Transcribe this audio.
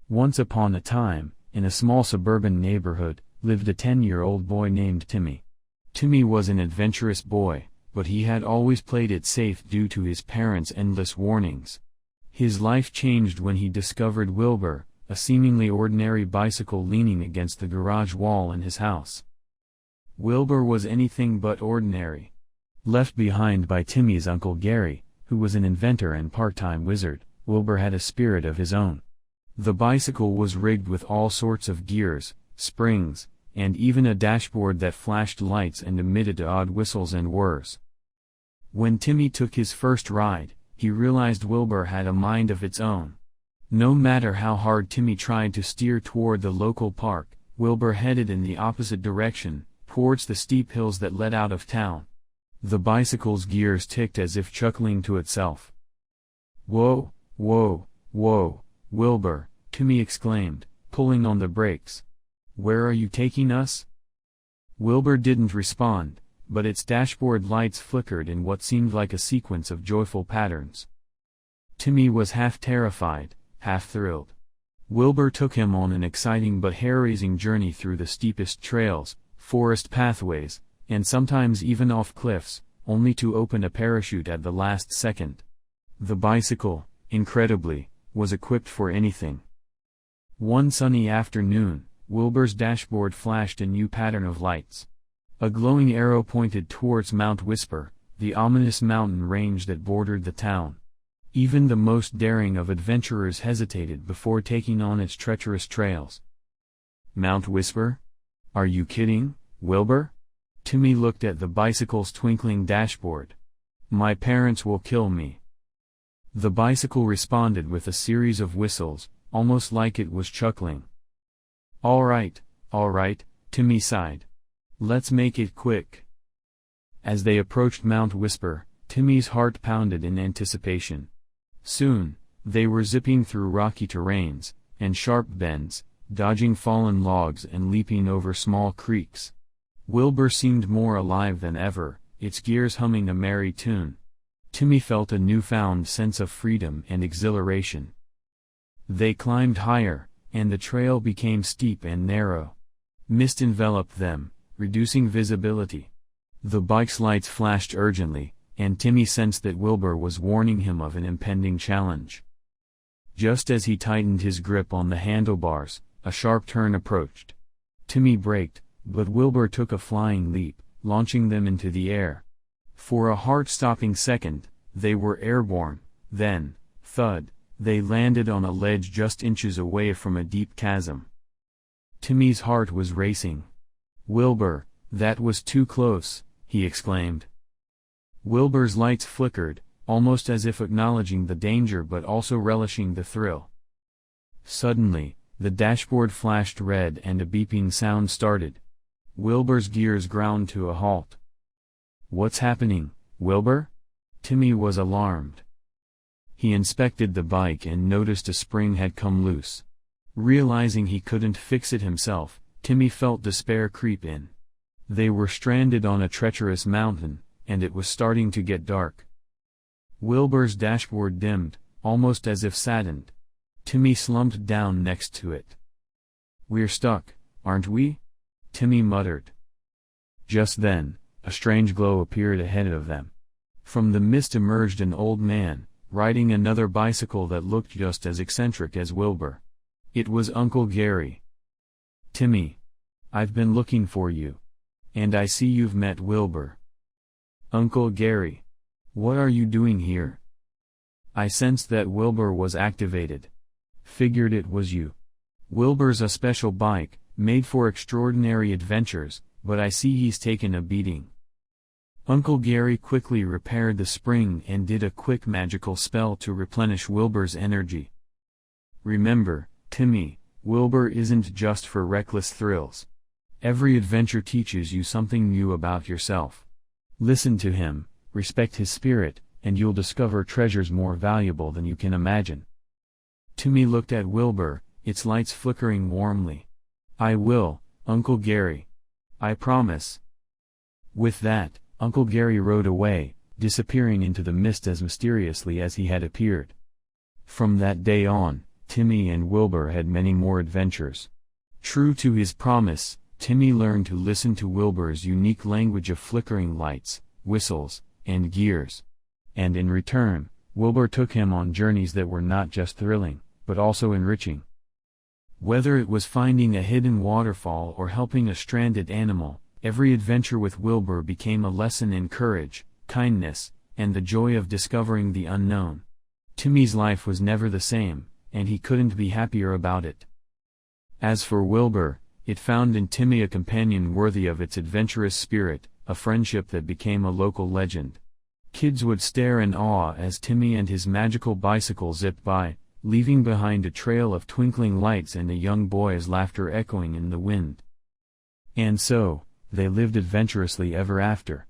Once upon a time, in a small suburban neighborhood, lived a 10-year-old boy named Timmy. Timmy was an adventurous boy, but he had always played it safe due to his parents' endless warnings. His life changed when he discovered Wilbur, a seemingly ordinary bicycle leaning against the garage wall in his house. Wilbur was anything but ordinary. Left behind by Timmy's Uncle Gary, who was an inventor and part-time wizard, Wilbur had a spirit of his own. The bicycle was rigged with all sorts of gears, springs, and even a dashboard that flashed lights and emitted odd whistles and whirs. When Timmy took his first ride, he realized Wilbur had a mind of its own. No matter how hard Timmy tried to steer toward the local park, Wilbur headed in the opposite direction, towards the steep hills that led out of town. The bicycle's gears ticked as if chuckling to itself. "Whoa, whoa, whoa, Wilbur," Timmy exclaimed, pulling on the brakes. "Where are you taking us?" Wilbur didn't respond, but its dashboard lights flickered in what seemed like a sequence of joyful patterns. Timmy was half terrified, half thrilled. Wilbur took him on an exciting but hair-raising journey through the steepest trails, forest pathways, and sometimes even off cliffs, only to open a parachute at the last second. The bicycle, incredibly, was equipped for anything. One sunny afternoon, Wilbur's dashboard flashed a new pattern of lights. A glowing arrow pointed towards Mount Whisper, the ominous mountain range that bordered the town. Even the most daring of adventurers hesitated before taking on its treacherous trails. "Mount Whisper? Are you kidding, Wilbur?" Timmy looked at the bicycle's twinkling dashboard. "My parents will kill me." The bicycle responded with a series of whistles, almost like it was chuckling. All right, Timmy sighed. "Let's make it quick." As they approached Mount Whisper, Timmy's heart pounded in anticipation. Soon, they were zipping through rocky terrains, and sharp bends, dodging fallen logs and leaping over small creeks. Wilbur seemed more alive than ever, its gears humming a merry tune. Timmy felt a newfound sense of freedom and exhilaration. They climbed higher, and the trail became steep and narrow. Mist enveloped them, reducing visibility. The bike's lights flashed urgently, and Timmy sensed that Wilbur was warning him of an impending challenge. Just as he tightened his grip on the handlebars, a sharp turn approached. Timmy braked, but Wilbur took a flying leap, launching them into the air. For a heart-stopping second, they were airborne, then, thud, they landed on a ledge just inches away from a deep chasm. Timmy's heart was racing. "Wilbur, that was too close," he exclaimed. Wilbur's lights flickered, almost as if acknowledging the danger but also relishing the thrill. Suddenly, the dashboard flashed red and a beeping sound started. Wilbur's gears ground to a halt. "What's happening, Wilbur?" Timmy was alarmed. He inspected the bike and noticed a spring had come loose. Realizing he couldn't fix it himself, Timmy felt despair creep in. They were stranded on a treacherous mountain, and it was starting to get dark. Wilbur's dashboard dimmed, almost as if saddened. Timmy slumped down next to it. "We're stuck, aren't we?" Timmy muttered. Just then, a strange glow appeared ahead of them. From the mist emerged an old man, riding another bicycle that looked just as eccentric as Wilbur. It was Uncle Gary. "Timmy, I've been looking for you. And I see you've met Wilbur." "Uncle Gary, what are you doing here?" "I sensed that Wilbur was activated. Figured it was you. Wilbur's a special bike, made for extraordinary adventures, but I see he's taken a beating." Uncle Gary quickly repaired the spring and did a quick magical spell to replenish Wilbur's energy. "Remember, Timmy, Wilbur isn't just for reckless thrills. Every adventure teaches you something new about yourself. Listen to him, respect his spirit, and you'll discover treasures more valuable than you can imagine." Timmy looked at Wilbur, its lights flickering warmly. "I will, Uncle Gary. I promise." With that, Uncle Gary rode away, disappearing into the mist as mysteriously as he had appeared. From that day on, Timmy and Wilbur had many more adventures. True to his promise, Timmy learned to listen to Wilbur's unique language of flickering lights, whistles, and gears. And in return, Wilbur took him on journeys that were not just thrilling, but also enriching. Whether it was finding a hidden waterfall or helping a stranded animal, every adventure with Wilbur became a lesson in courage, kindness, and the joy of discovering the unknown. Timmy's life was never the same, and he couldn't be happier about it. As for Wilbur, it found in Timmy a companion worthy of its adventurous spirit, a friendship that became a local legend. Kids would stare in awe as Timmy and his magical bicycle zipped by, leaving behind a trail of twinkling lights and a young boy's laughter echoing in the wind. And so, they lived adventurously ever after.